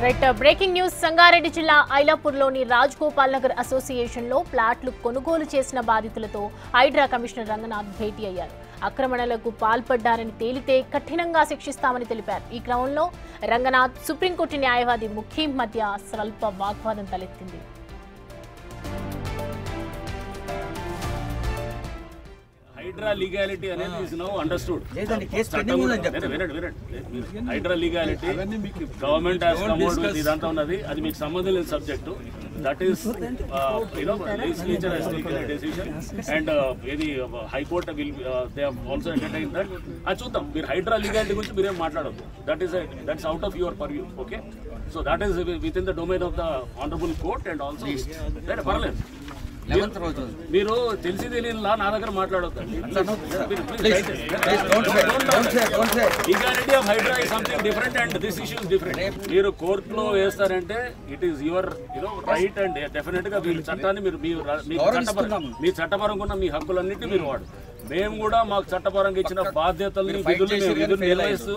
Right breaking news Sangareddy జిల్లా ఐలాపూర్లోని రాజ్గోపాల్ నగర్ అసోసియేషన్లో ప్లాట్లు కొనుగోలు చేసిన బాధితులతో హైడ్రా కమిషనర్ రంగనాథ్ భేటీ అయ్యారు. ఆక్రమణలకు పాల్పడ్డారని తేలితే కఠినంగా శిక్షిస్తామని తెలిపారు. ఈ క్రమంలో రంగనాథ్ సుప్రీంకోర్టు న్యాయవాది ముఖీం మధ్య స్వల్ప వాగ్వాదం తలెత్తింది. హైడ్రా లీగాలిటీ అనేది is now understood. Hydraa legality government has come out with ఇదంతా ఉన్నది. అది మీకు సంబంధం లేని subject. That is legislature has taken a decision and ఏది high court will they have also entertain that. అది చూద్దాం. మీరు హైడ్రా లీగాలిటీ గురించి మీరేం మాట్లాడొద్దు. That's out of your purview. Okay, so that is within the domain of the honourable court and also పర్లేదు. మీరు తెలిసి తెలియని లా నా దగ్గర మాట్లాడొద్దు. Legality of HYDRAA is something different and this issue is different. మీరు కోర్టులో వేస్తారంటే it is your right and definite గా మీరు చట్టాన్ని మీ చట్టపరంగా ఉన్న మీ హక్కులన్నింటినీ మీరు వాడు. మేము కూడా మాకు చట్టపరంగా ఇచ్చిన బాధ్యతల్ని విధులు నిర్వహిస్తూ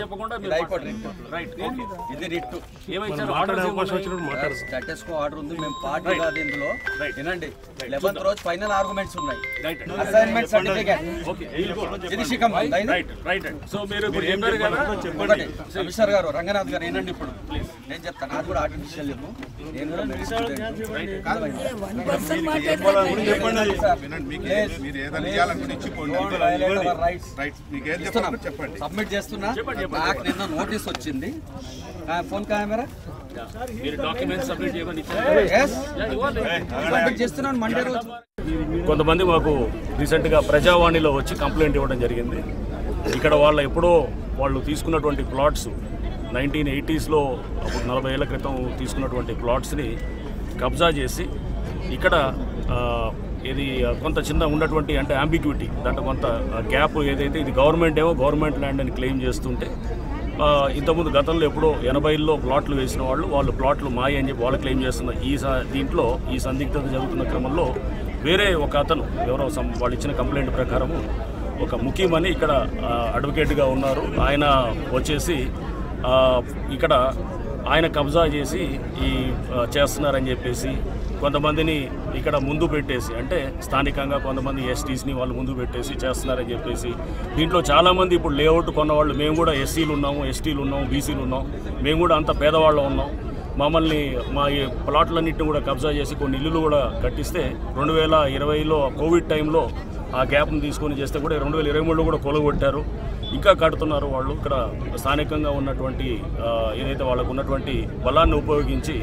చెప్పకుండా ఆర్డర్ ఉంది. మేము పార్టీ కాదు ఇందులో. వినండి, 11th రోజు ఫైనల్ ఆర్గ్యుమెంట్స్ ఉన్నాయి. అసైన్మెంట్ సర్టిఫికేట్ ఇది శిఖం. సో మీరు చెప్పారు కదా కమిషనర్ గారు రంగనాథ్ గారు ఏంటండి, ఇప్పుడు నేను చెప్తాను. అది కూడా ఆర్టిఫిషియల్ ఏమో. నేను కూడా సబ్మిట్ చేస్తున్నా. నాకు నిన్న నోటీస్ వచ్చింది. ఫోన్ కెమెరా చేస్తున్నాను మండే రోజు. కొంతమంది మాకు రీసెంట్గా ప్రజావాణిలో వచ్చి కంప్లైంట్ ఇవ్వడం జరిగింది. ఇక్కడ వాళ్ళు తీసుకున్నటువంటి ప్లాట్స్ 1980sలో అప్పుడు 40 ఏళ్ల క్రితం తీసుకున్నటువంటి ప్లాట్స్ని కబ్జా చేసి ఇక్కడ ఇది కొంత చిన్న ఉన్నటువంటి అంటే అంబిగ్యూటీ, దాంట్లో కొంత గ్యాప్ ఏదైతే ఇది గవర్నమెంట్ ల్యాండ్ అని క్లెయిమ్ చేస్తుంటే ఇంతకుముందు గతంలో ఎప్పుడో 80లో ప్లాట్లు వేసిన వాళ్ళు ప్లాట్లు మాయ అని చెప్పి వాళ్ళు క్లెయిమ్ చేస్తున్న దీంట్లో ఈ సందిగ్ధత జరుగుతున్న క్రమంలో వేరే ఒక అతను ఎవరో వాళ్ళు ఇచ్చిన కంప్లైంట్ ప్రకారము ఒక ముఖీం అని ఇక్కడ అడ్వకేట్గా ఉన్నారు. ఆయన వచ్చేసి ఇక్కడ ఆయన కబ్జా చేసి చేస్తున్నారని చెప్పేసి కొంతమందిని ఇక్కడ ముందు పెట్టేసి, అంటే స్థానికంగా కొంతమంది ఎస్టీస్ని వాళ్ళు ముందు పెట్టేసి చేస్తున్నారని చెప్పేసి దీంట్లో చాలామంది ఇప్పుడు లేఅవుట్ కొన్నవాళ్ళు మేము కూడా ఎస్సీలు ఉన్నాము, ఎస్టీలు ఉన్నాము, బీసీలు ఉన్నాం, మేము కూడా అంత పేదవాళ్ళం ఉన్నాం. మమ్మల్ని మా ఈ ప్లాట్లన్నింటినీ కూడా కబ్జా చేసి కొన్ని ఇల్లులు కూడా కట్టిస్తే 2020లో కోవిడ్ టైంలో ఆ గ్యాప్ను తీసుకొని చేస్తే కూడా 2023లో కూడా కొలగొట్టారు. ఇంకా కడుతున్నారు వాళ్ళు. ఇక్కడ స్థానికంగా ఉన్నటువంటి ఏదైతే వాళ్ళకు ఉన్నటువంటి బలాన్ని ఉపయోగించి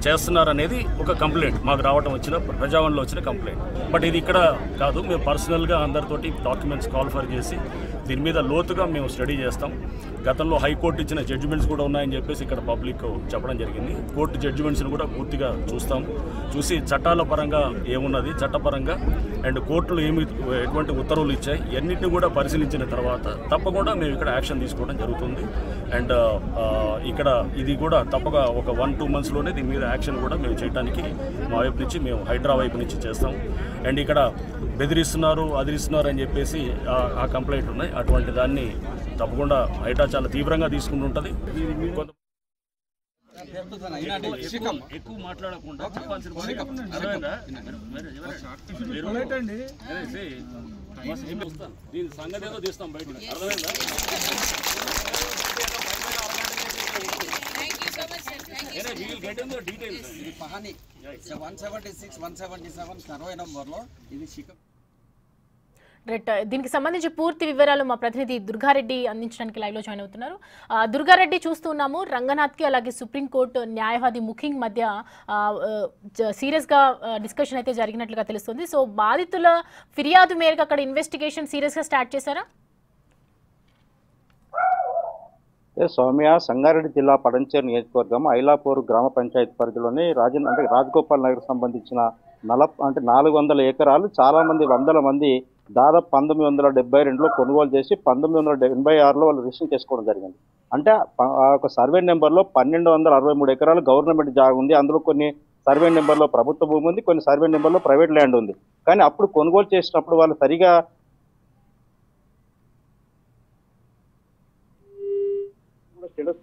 చేస్తున్నారనేది ఒక కంప్లైంట్ మాకు వచ్చిన ప్రజావాణిలో వచ్చిన కంప్లైంట్. బట్ ఇది ఇక్కడ కాదు. మేము పర్సనల్గా అందరితోటి డాక్యుమెంట్స్ కాల్ఫర్ చేసి దీని మీద లోతుగా మేము స్టడీ చేస్తాం. గతంలో హైకోర్టు ఇచ్చిన జడ్జిమెంట్స్ కూడా ఉన్నాయని చెప్పేసి ఇక్కడ పబ్లిక్ చెప్పడం జరిగింది. కోర్టు జడ్జిమెంట్స్ని కూడా పూర్తిగా చూసి చట్టాల పరంగా ఏమున్నది, చట్టపరంగా అండ్ కోర్టులు ఎటువంటి ఉత్తర్వులు ఇచ్చాయి ఇవన్నింటినీ కూడా పరిశీలించిన తర్వాత తప్పకుండా మేము ఇక్కడ యాక్షన్ తీసుకోవడం జరుగుతుంది. అండ్ ఇక్కడ ఇది కూడా తప్పక ఒక 1-2 monthsలోనే దీని మీద యాక్షన్ కూడా మేము చేయడానికి మా వైపు నుంచి మేము హైడ్రా వైపు నుంచి చేస్తాం. అండ్ ఇక్కడ బెదిరిస్తున్నారు అదిరిస్తున్నారు అని చెప్పేసి ఆ కంప్లైంట్ ఉన్నాయి. అటువంటి దాన్ని తప్పకుండా హైడ్రా చాలా తీవ్రంగా తీసుకుంటుంటుంది. ఎక్కువ మాట్లాడకుండా చెప్పాల్సిన దీని సంగతి ఏదో తీస్తాం బయటికి. అర్థమైందా? We will get in the details. ఇది పహాని 176, 177 సర్వే నంబర్లో ఇది శిఖం. రైట్, దీనికి సంబంధించి పూర్తి వివరాలు మా ప్రతినిధి దుర్గారెడ్డి అందించడానికి లైవ్లో జాయిన్ అవుతున్నారు. దుర్గారెడ్డి, చూస్తున్నాము రంగనాథ్కి అలాగే సుప్రీంకోర్టు న్యాయవాది ముఖింగ్ మధ్య సీరియస్గా డిస్కషన్ అయితే జరిగినట్లుగా తెలుస్తుంది. సో బాధితుల ఫిర్యాదు మేరకు అక్కడ ఇన్వెస్టిగేషన్ సీరియస్గా స్టార్ట్ చేశారా? సౌమ్య, సంగారెడ్డి జిల్లా పడంచేరు నియోజకవర్గం ఐలాపూర్ గ్రామ పంచాయతీ పరిధిలోని రాజగోపాల్ నగర్ సంబంధించిన 400 ఎకరాలు చాలా మంది వందల మంది దాదాపు 1972లో కొనుగోలు చేసి 1986లో వాళ్ళు రిజిస్టర్ చేసుకోవడం జరిగింది. అంటే ఒక సర్వే నెంబర్లో 1263 ఎకరాలు గవర్నమెంట్ జాగా ఉంది. అందులో కొన్ని సర్వే నెంబర్లో ప్రభుత్వ భూమి ఉంది, కొన్ని సర్వే నెంబర్లో ప్రైవేట్ ల్యాండ్ ఉంది. కానీ అప్పుడు కొనుగోలు చేసినప్పుడు వాళ్ళు సరిగా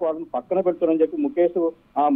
కో ఆర్డర్ పక్కన పెడుతున్నారని చెప్పి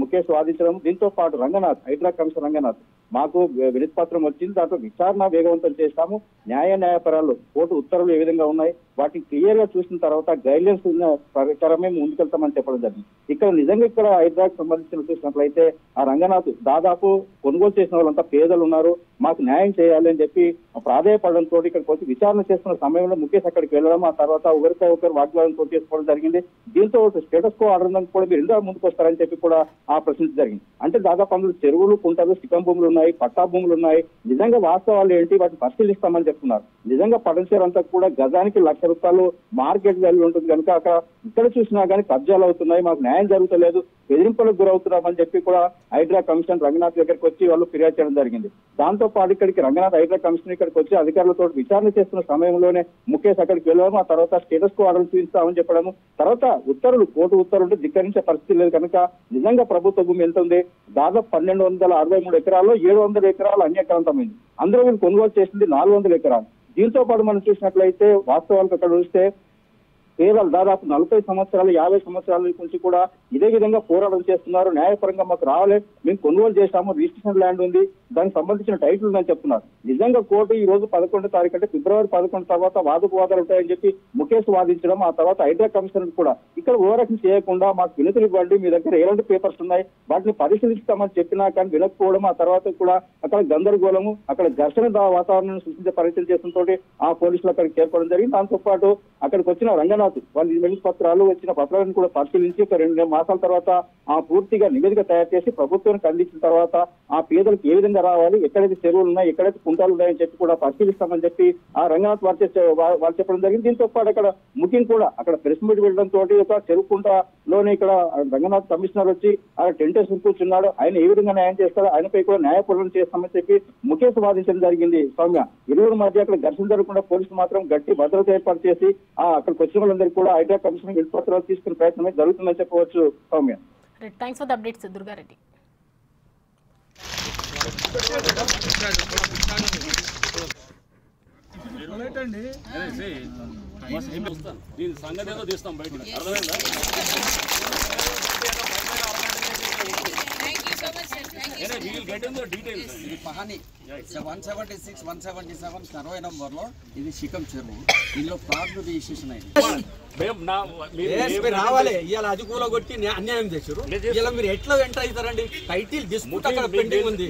ముఖేష్ వాదించడం. దీంతో పాటు రంగనాథ్, హైడ్రా కమిషనర్ రంగనాథ్, మాకు వినతి పత్రం వచ్చింది, దాంట్లో విచారణ వేగవంతం చేస్తాము, న్యాయపరాలు కోర్టు ఉత్తర్వులు ఏ విధంగా ఉన్నాయి వాటిని క్లియర్ గా చూసిన తర్వాత గైడ్లైన్స్ ఉన్న ప్రకారమే ముందుకెళ్తామని చెప్పడం జరిగింది. ఇక్కడ నిజంగా ఇక్కడ హైడ్రాకు సంబంధించిన చూసినట్లయితే ఆ రంగనాథ్ దాదాపు కొనుగోలు చేసిన వాళ్ళంతా పేదలు ఉన్నారు, మాకు న్యాయం చేయాలి అని చెప్పి ప్రాధాయపడడంతో ఇక్కడికి వచ్చి విచారణ చేస్తున్న సమయంలో ముఖేష్ అక్కడికి వెళ్ళడం, ఆ తర్వాత ఒకరిపై ఒకరు వాగ్వాదం చేసుకోవడం జరిగింది. దీంతో స్టేటస్ కో ఆర్డర్ కూడా మీరు ఎందుకు ముందుకు వస్తారని చెప్పి కూడా ఆ ప్రశ్నించడం జరిగింది. అంటే దాదాపు అందులో చెరువులు, కుంటలు, శిఖం భూములు ఉన్నాయి, పట్టా భూములు ఉన్నాయి. నిజంగా వాస్తవాలు ఏంటి వాటిని పరిశీలిస్తామని చెప్తున్నారు. నిజంగా పడన్చేరు అంతా కూడా గజానికి ₹1,00,000 మార్కెట్ వాల్యూ ఉంటుంది కనుక అక్కడ ఇక్కడ చూసినా కానీ కబ్జాలు అవుతున్నాయి, మాకు న్యాయం జరుగుతలేదు, బెదిరింపులకు గురవుతున్నామని చెప్పి కూడా హైడ్రా కమిషనర్ రంగనాథ్ దగ్గరికి వచ్చి వాళ్ళు ఫిర్యాదు చేయడం జరిగింది. దాంతో పాటు ఇక్కడికి రంగనాథ్ హైడ్రా కమిషనర్ ఇక్కడికి వచ్చి అధికారులతో విచారణ చేస్తున్న సమయంలోనే ముఖేష్ అక్కడికి వెళ్ళడం, ఆ తర్వాత స్టేటస్ కో ఆర్డర్ చూపిస్తామని చెప్పడము, తర్వాత కోర్టు ఉత్తర్వులు ధిక్కరించే పరిస్థితి లేదు కనుక నిజంగా ప్రభుత్వ భూమి ఎంత ఉంది, దాదాపు 1,263 ఎకరాల్లో 700 ఎకరాలు అన్యాక్రాంతమైంది. అందులో వీళ్ళు కొనుగోలు చేసింది 400 ఎకరాలు. దీంతో పాటు మనం చూసినట్లయితే వాస్తవాలకు అక్కడ చూస్తే పేదలు దాదాపు 40 సంవత్సరాలు 50 సంవత్సరాల నుంచి కూడా ఇదే విధంగా పోరాటం చేస్తున్నారు. న్యాయపరంగా మాకు రావాలి, మేము కొనుగోలు చేశాము, రిజిస్ట్రేషన్ ల్యాండ్ ఉంది, దానికి సంబంధించిన టైటిల్ ఉందని చెప్తున్నారు. నిజంగా కోర్టు ఈ రోజు 11వ తారీఖు అంటే ఫిబ్రవరి 11 తర్వాత వాదోపవాదాలు ఉంటాయని చెప్పి ముఖేష్ వాదించడం, ఆ తర్వాత హైడ్రా కమిషనర్ కూడా ఇక్కడ ఓవరాక్షన్ చేయకుండా మాకు వినతులు ఇవ్వండి, మీ దగ్గర ఎలాంటి పేపర్స్ ఉన్నాయి వాటిని పరిశీలిస్తామని చెప్పినా కానీ వినకపోవడం, ఆ తర్వాత కూడా అక్కడ గందరగోళము, అక్కడ ఘర్షణ వాతావరణం సృష్టించే ప్రయత్నం చేస్తుంటో ఆ పోలీసులు అక్కడికి చేరుకోవడం జరిగింది. దాంతో పాటు అక్కడికి వచ్చిన రంగనాథ్ వాళ్ళు వినతి పత్రాలు వచ్చిన పత్రాలను కూడా పరిశీలించి ఒక 2 మాసాల తర్వాత పూర్తిగా నివేదిక తయారు చేసి ప్రభుత్వానికి అందించిన తర్వాత ఆ పేదలకు ఏ విధంగా రావాలి, ఎక్కడైతే చెరువులు ఉన్నాయి, ఎక్కడైతే కుంటాలు ఉన్నాయని చెప్పి కూడా పరిశీలిస్తామని చెప్పి ఆ రంగనాథ్ వాళ్ళు చెప్పడం జరిగింది. దీంతో పాటు అక్కడ ముఖ్యం కూడా అక్కడ ప్రెస్ మీట్ వెళ్ళడంతో ఒక చెరువు కుంటలోనే ఇక్కడ రంగనాథ్ కమిషనర్ వచ్చి ఆ టెంట్ వేసుకుని కూర్చున్నాడు, ఆయన ఏ విధంగా న్యాయం చేస్తాడో ఆయనపై కూడా న్యాయపూర్వం చేస్తామని చెప్పి ముఖేష్ వాదించడం జరిగింది. సౌమ్య ఇరువురు మధ్య అక్కడ ఘర్షణ జరగకుండా పోలీసులు మాత్రం గట్టి భద్రత ఏర్పాటు చేసి అక్కడికి వచ్చిన వాళ్ళందరికీ కూడా హైడ్రా కమిషన్ వినతి పత్రాలు తీసుకునే ప్రయత్నమే జరుగుతుందని చెప్పవచ్చు. Soumya, thanks for the updates Durga Reddy. దీని సంగతి ఏదో తీస్తాం బయట, అర్థమైందా? ఇది పహాని 176, 177 సర్వే నంబర్ లో ఇది శిఖం చెరువు, దీనిలో ప్లాట్లు రిజిస్ట్రేషన్ అయింది. రావాలి ఇవాళ అది కూలగొట్టి అన్యాయం చేశారు. ఇలా మీరు ఎట్లా ఎంటర్ అవుతారండి? టైటిల్ డిస్ప్యూట్ అక్కడ పెండింగ్ ఉంది.